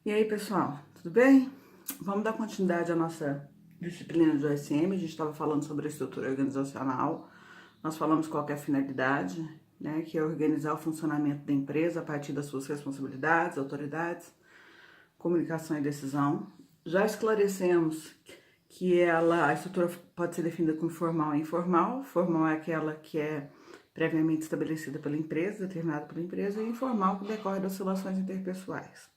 E aí, pessoal, tudo bem? Vamos dar continuidade à nossa disciplina de OSM. A gente estava falando sobre a estrutura organizacional. Nós falamos qual que é a finalidade, né? Que é organizar o funcionamento da empresa a partir das suas responsabilidades, autoridades, comunicação e decisão. Já esclarecemos que a estrutura pode ser definida como formal e informal. Formal é aquela que é previamente estabelecida pela empresa, determinada pela empresa, e informal que decorre das relações interpessoais.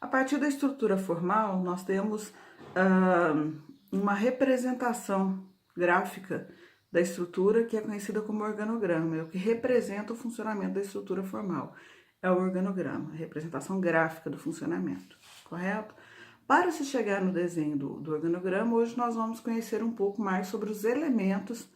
A partir da estrutura formal, nós temos uma representação gráfica da estrutura que é conhecida como organograma, é o que representa o funcionamento da estrutura formal. É o organograma, a representação gráfica do funcionamento, correto? Para se chegar no desenho do organograma, hoje nós vamos conhecer um pouco mais sobre os elementos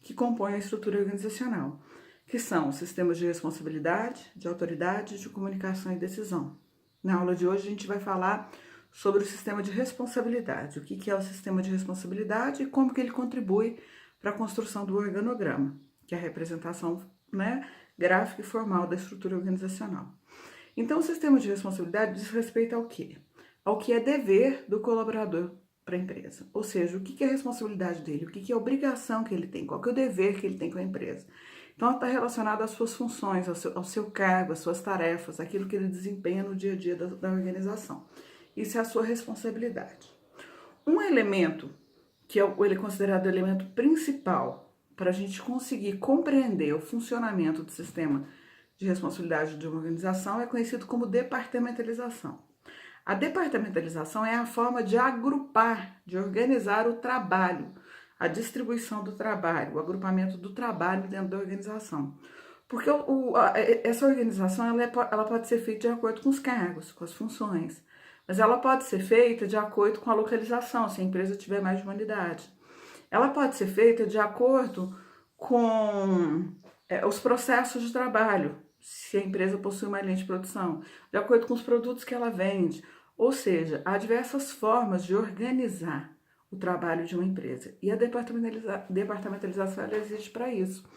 que compõem a estrutura organizacional, que são os sistemas de responsabilidade, de autoridade, de comunicação e decisão. Na aula de hoje a gente vai falar sobre o sistema de responsabilidade, o que é o sistema de responsabilidade e como que ele contribui para a construção do organograma, que é a representação, né, gráfica e formal da estrutura organizacional. Então, o sistema de responsabilidade diz respeito ao quê? Ao que é dever do colaborador para a empresa, ou seja, o que é a responsabilidade dele, o que é a obrigação que ele tem, qual que é o dever que ele tem com a empresa. Então, está relacionado às suas funções, ao seu cargo, às suas tarefas, aquilo que ele desempenha no dia a dia da organização. Isso é a sua responsabilidade. Um elemento que ele é considerado o elemento principal para a gente conseguir compreender o funcionamento do sistema de responsabilidade de uma organização é conhecido como departamentalização. A departamentalização é a forma de agrupar, de organizar o trabalho, a distribuição do trabalho, o agrupamento do trabalho dentro da organização. Porque essa organização ela pode ser feita de acordo com os cargos, com as funções, mas ela pode ser feita de acordo com a localização, se a empresa tiver mais de uma unidade. Ela pode ser feita de acordo com os processos de trabalho, se a empresa possui uma linha de produção, de acordo com os produtos que ela vende. Ou seja, há diversas formas de organizar o trabalho de uma empresa. E a departamentalização ela existe para isso,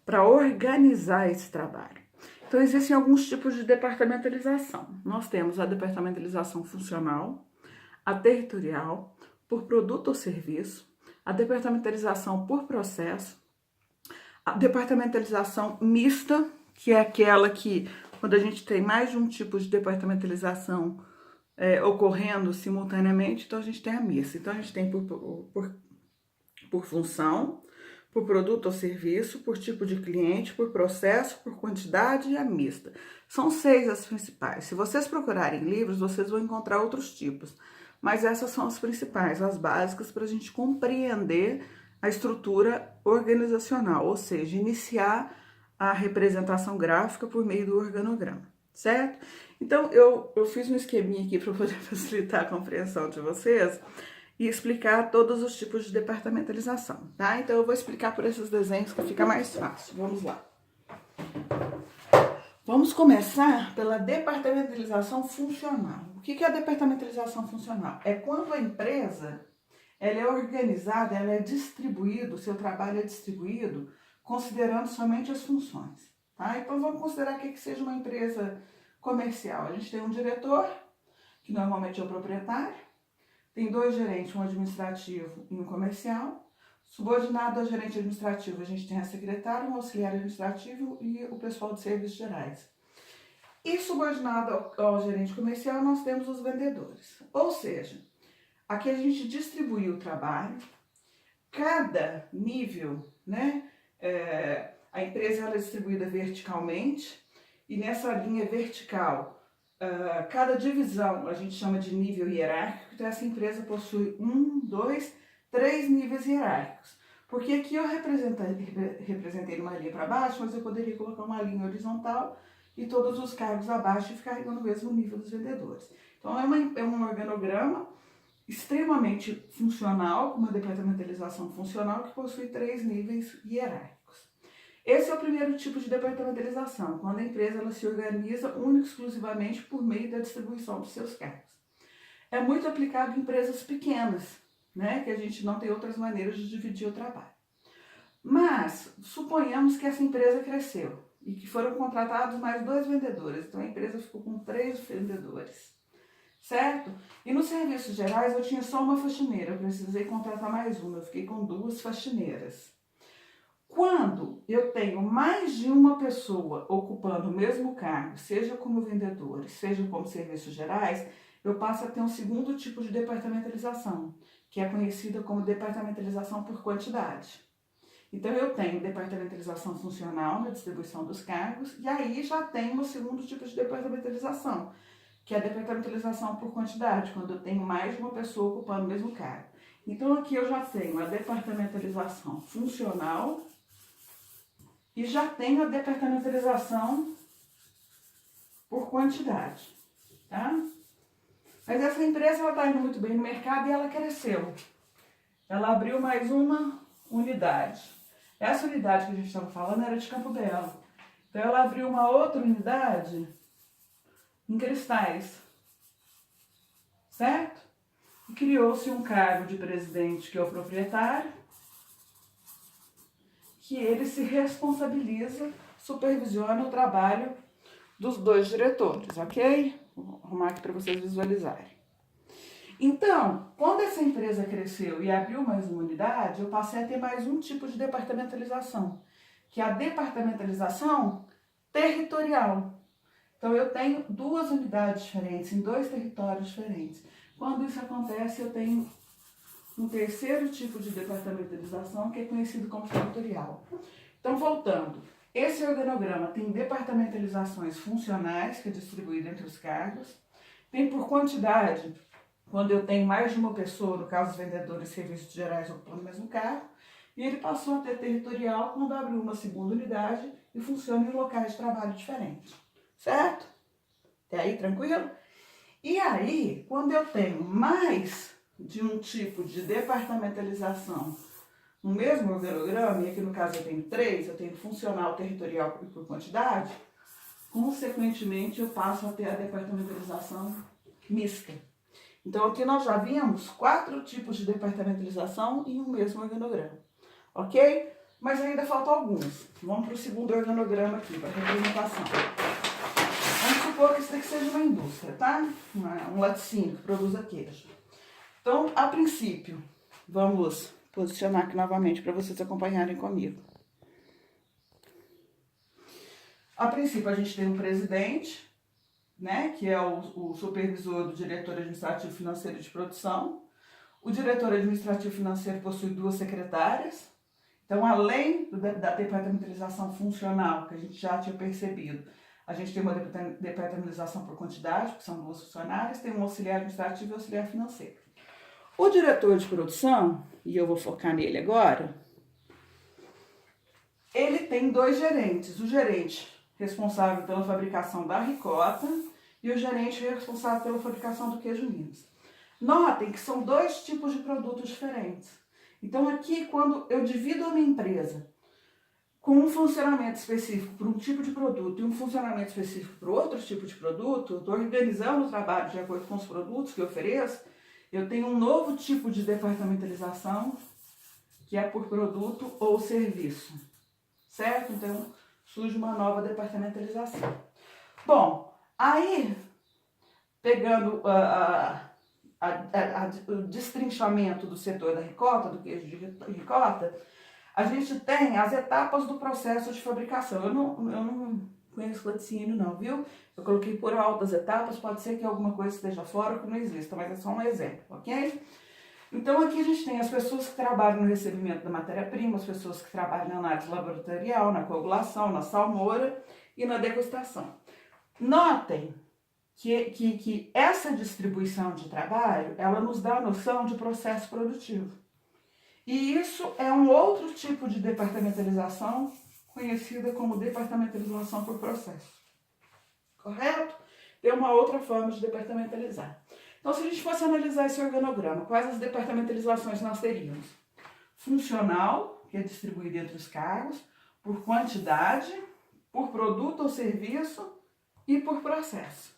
para organizar esse trabalho. Então, existem alguns tipos de departamentalização. Nós temos a departamentalização funcional, a territorial, por produto ou serviço, a departamentalização por processo, a departamentalização mista, que é aquela que, quando a gente tem mais de um tipo de departamentalização ocorrendo simultaneamente, então a gente tem a mista. Então a gente tem por função, por produto ou serviço, por tipo de cliente, por processo, por quantidade e a mista. São 6 as principais. Se vocês procurarem livros, vocês vão encontrar outros tipos, mas essas são as principais, as básicas para a gente compreender a estrutura organizacional, ou seja, iniciar a representação gráfica por meio do organograma, certo? Então, eu fiz um esqueminha aqui para poder facilitar a compreensão de vocês e explicar todos os tipos de departamentalização, tá? Então, eu vou explicar por esses desenhos que fica mais fácil. Vamos lá. Vamos começar pela departamentalização funcional. O que é a departamentalização funcional? É quando a empresa ela é organizada, ela é distribuída, o seu trabalho é distribuído considerando somente as funções, tá? Então, vamos considerar que seja uma empresa comercial. A gente tem um diretor, que normalmente é o proprietário, tem 2 gerentes, um administrativo e um comercial. Subordinado ao gerente administrativo, a gente tem a secretária, um auxiliar administrativo e o pessoal de serviços gerais. E subordinado ao gerente comercial, nós temos os vendedores. Ou seja, aqui a gente distribuiu o trabalho, cada nível, né? A empresa ela é distribuída verticalmente e nessa linha vertical, cada divisão a gente chama de nível hierárquico, então essa empresa possui 1, 2, 3 níveis hierárquicos. Porque aqui eu representei numa linha para baixo, mas eu poderia colocar uma linha horizontal e todos os cargos abaixo ficariam no mesmo nível dos vendedores. Então é um organograma extremamente funcional, com uma departamentalização funcional que possui 3 níveis hierárquicos. Esse é o primeiro tipo de departamentalização, quando a empresa ela se organiza única e exclusivamente por meio da distribuição dos seus cargos. É muito aplicado em empresas pequenas, né, que a gente não tem outras maneiras de dividir o trabalho. Mas suponhamos que essa empresa cresceu e que foram contratados mais 2 vendedores, então a empresa ficou com 3 vendedores. certo? E nos serviços gerais eu tinha só uma faxineira, eu precisei contratar mais uma, eu fiquei com 2 faxineiras. Quando eu tenho mais de uma pessoa ocupando o mesmo cargo, seja como vendedores, seja como serviços gerais, eu passo a ter um segundo tipo de departamentalização, que é conhecida como departamentalização por quantidade. Então, eu tenho departamentalização funcional na distribuição dos cargos, e aí já tem o segundo tipo de departamentalização, que é a departamentalização por quantidade, quando eu tenho mais de uma pessoa ocupando o mesmo cargo. Então, aqui eu já tenho a departamentalização funcional e já tenho a departamentalização por quantidade, tá? Mas essa empresa está indo muito bem no mercado e ela cresceu. Ela abriu mais uma unidade. Essa unidade que a gente estava falando era de Campo Belo. Então ela abriu uma outra unidade em Cristais, certo? E criou-se um cargo de presidente, que é o proprietário, que ele se responsabiliza, supervisiona o trabalho dos 2 diretores, ok? Vou arrumar aqui para vocês visualizarem. Então, quando essa empresa cresceu e abriu mais uma unidade, eu passei a ter mais um tipo de departamentalização, que é a departamentalização territorial. Então, eu tenho 2 unidades diferentes, em 2 territórios diferentes. Quando isso acontece, eu tenho um terceiro tipo de departamentalização, que é conhecido como territorial. Então, voltando, esse organograma tem departamentalizações funcionais, que é distribuído entre os cargos, tem por quantidade, quando eu tenho mais de uma pessoa, no caso dos vendedores e serviços gerais ocupando o mesmo cargo, e ele passou a ter territorial quando abriu uma segunda unidade e funciona em locais de trabalho diferentes, certo? Até aí, tranquilo? E aí, quando eu tenho mais de um tipo de departamentalização no mesmo organograma, e aqui no caso eu tenho 3, eu tenho funcional, territorial e por quantidade, consequentemente eu passo a ter a departamentalização mista. Então aqui nós já vimos 4 tipos de departamentalização em um mesmo organograma, ok? Mas ainda faltam alguns. Vamos para o segundo organograma aqui, para a representação. Vamos supor que isso daqui seja uma indústria, tá? Um laticínio que produza queijo. Então, a princípio, vamos posicionar aqui novamente para vocês acompanharem comigo. A princípio, a gente tem um presidente, né, que é o supervisor do diretor administrativo financeiro de produção. O diretor administrativo financeiro possui 2 secretárias. Então, além da departamentalização funcional, que a gente já tinha percebido, a gente tem uma departamentalização por quantidade, que são 2 funcionários, tem um auxiliar administrativo e um auxiliar financeiro. O diretor de produção, e eu vou focar nele agora, ele tem 2 gerentes. O gerente responsável pela fabricação da ricota e o gerente responsável pela fabricação do queijo Minas. Notem que são 2 tipos de produtos diferentes. Então aqui, quando eu divido a minha empresa com um funcionamento específico para um tipo de produto e um funcionamento específico para outro tipo de produto, eu estou organizando o trabalho de acordo com os produtos que eu ofereço, eu tenho um novo tipo de departamentalização, que é por produto ou serviço, certo? Então, surge uma nova departamentalização. Bom, aí, pegando o destrinchamento do setor da ricota, do queijo de ricota, a gente tem as etapas do processo de fabricação. Eu não conheço laticínio não, viu? Eu coloquei por altas etapas, pode ser que alguma coisa esteja fora ou que não exista, mas é só um exemplo, ok? Então aqui a gente tem as pessoas que trabalham no recebimento da matéria-prima, as pessoas que trabalham na análise laboratorial, na coagulação, na salmoura e na degustação. Notem que essa distribuição de trabalho, ela nos dá a noção de processo produtivo. E isso é um outro tipo de departamentalização, conhecida como departamentalização por processo. Correto? Tem uma outra forma de departamentalizar. Então, se a gente fosse analisar esse organograma, quais as departamentalizações nós teríamos? Funcional, que é distribuído entre os cargos, por quantidade, por produto ou serviço e por processo.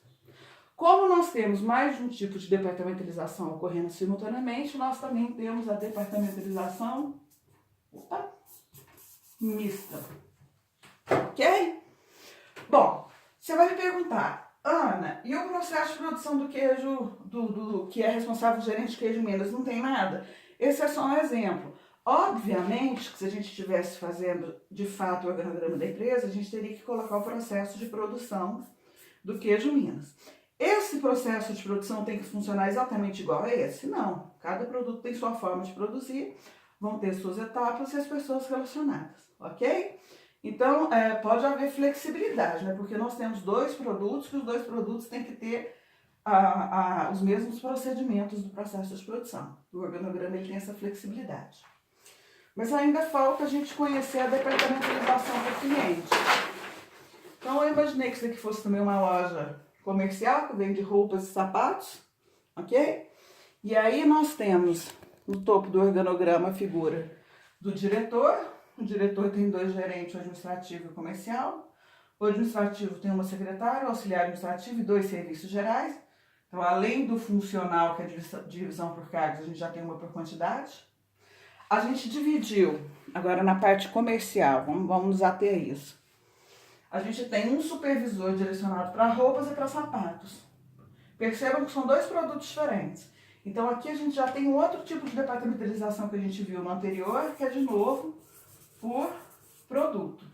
Como nós temos mais de um tipo de departamentalização ocorrendo simultaneamente, nós também temos a departamentalização mista. Ok? Bom, você vai me perguntar, Ana, e o processo de produção do queijo, do que é responsável o gerente de queijo Minas, não tem nada? Esse é só um exemplo. Obviamente que se a gente estivesse fazendo de fato o organograma da empresa, a gente teria que colocar o processo de produção do queijo Minas. Esse processo de produção tem que funcionar exatamente igual a esse? Não. Cada produto tem sua forma de produzir, vão ter suas etapas e as pessoas relacionadas, ok? Então, pode haver flexibilidade, né? Porque nós temos dois produtos, que os dois produtos têm que ter os mesmos procedimentos do processo de produção. O organograma ele tem essa flexibilidade. Mas ainda falta a gente conhecer a departamentalização do cliente. Então, eu imaginei que isso aqui fosse também uma loja comercial, que vende roupas e sapatos, ok? E aí nós temos no topo do organograma a figura do diretor. O diretor tem 2 gerentes, o administrativo e o comercial. O administrativo tem uma secretária, o auxiliar administrativo e 2 serviços gerais. Então, além do funcional, que é a divisão por cargos, a gente já tem uma por quantidade. A gente dividiu, agora na parte comercial, vamos nos ater a isso. A gente tem um supervisor direcionado para roupas e para sapatos. Percebam que são 2 produtos diferentes. Então, aqui a gente já tem um outro tipo de departamentalização que a gente viu no anterior, que é, de novo, por produto.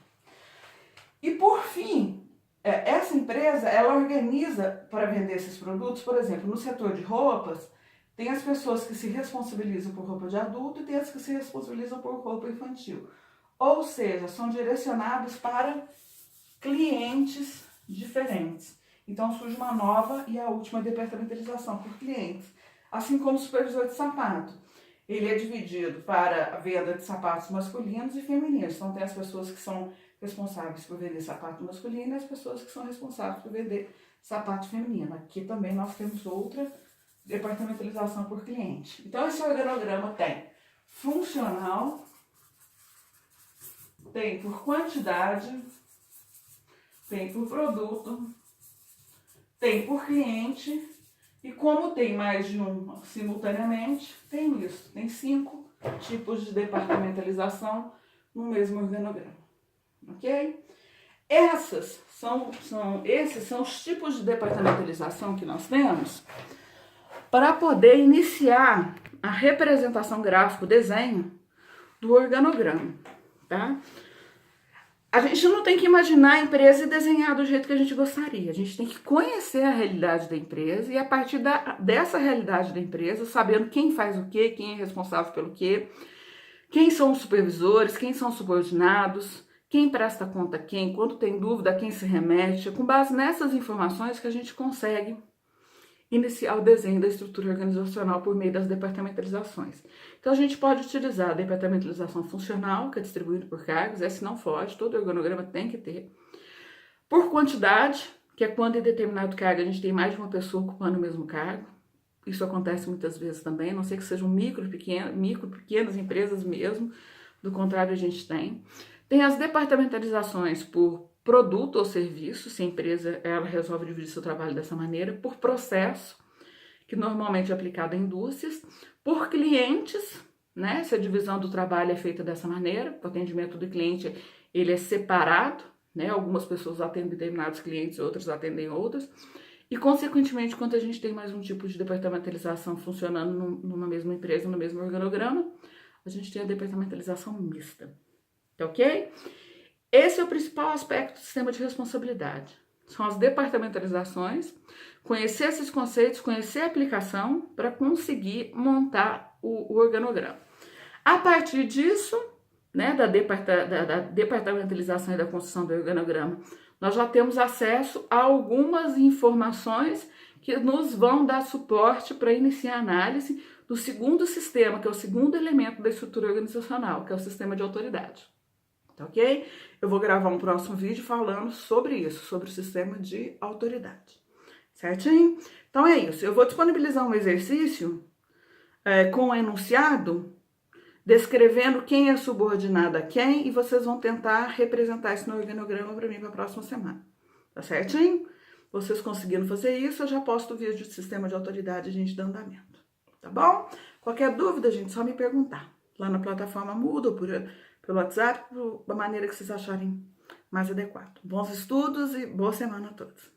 E, por fim, essa empresa, ela organiza para vender esses produtos, por exemplo, no setor de roupas, tem as pessoas que se responsabilizam por roupa de adulto e tem as que se responsabilizam por roupa infantil. Ou seja, são direcionados para clientes diferentes. Então, surge uma nova e a última departamentalização por clientes. Assim como o supervisor de sapato. Ele é dividido para a venda de sapatos masculinos e femininos. Então, tem as pessoas que são responsáveis por vender sapato masculino e as pessoas que são responsáveis por vender sapato feminino. Aqui também nós temos outra departamentalização por cliente. Então, esse organograma tem funcional, tem por quantidade, tem por produto, tem por cliente. E como tem mais de um simultaneamente, tem isso. Tem 5 tipos de departamentalização no mesmo organograma. Ok? Esses são os tipos de departamentalização que nós temos para poder iniciar a representação gráfica, o desenho do organograma, tá? A gente não tem que imaginar a empresa e desenhar do jeito que a gente gostaria. A gente tem que conhecer a realidade da empresa e, a partir dessa realidade da empresa, sabendo quem faz o quê, quem é responsável pelo quê, quem são os supervisores, quem são os subordinados, quem presta conta a quem, quando tem dúvida, a quem se remete. É com base nessas informações que a gente consegue iniciar o desenho da estrutura organizacional por meio das departamentalizações. Então, a gente pode utilizar a departamentalização funcional, que é distribuída por cargos, essa não foge, todo organograma tem que ter. Por quantidade, que é quando em determinado cargo a gente tem mais de uma pessoa ocupando o mesmo cargo. Isso acontece muitas vezes também, a não sei que sejam micro, pequenas empresas mesmo, do contrário a gente tem. Tem as departamentalizações por produto ou serviço, se a empresa ela resolve dividir seu trabalho dessa maneira, por processo, que normalmente é aplicado em indústrias, por clientes, né? Se a divisão do trabalho é feita dessa maneira, o atendimento do cliente ele é separado, né? Algumas pessoas atendem determinados clientes, outras atendem outros, e consequentemente, quando a gente tem mais um tipo de departamentalização funcionando numa mesma empresa, no mesmo organograma, a gente tem a departamentalização mista, tá ok? Esse é o principal aspecto do sistema de responsabilidade. São as departamentalizações, conhecer esses conceitos, conhecer a aplicação para conseguir montar o organograma. A partir disso, né, da departamentalização e da construção do organograma, nós já temos acesso a algumas informações que nos vão dar suporte para iniciar a análise do segundo sistema, que é o segundo elemento da estrutura organizacional, que é o sistema de autoridade. Tá ok? Eu vou gravar um próximo vídeo falando sobre isso, sobre o sistema de autoridade. Certinho? Então é isso. Eu vou disponibilizar um exercício com um enunciado descrevendo quem é subordinado a quem e vocês vão tentar representar isso no organograma para mim para a próxima semana. Tá certinho? Vocês conseguindo fazer isso, eu já posto o vídeo de sistema de autoridade a gente dando andamento. Tá bom? Qualquer dúvida, gente, só me perguntar. Lá na plataforma Moodle, pelo WhatsApp, da maneira que vocês acharem mais adequado. Bons estudos e boa semana a todos.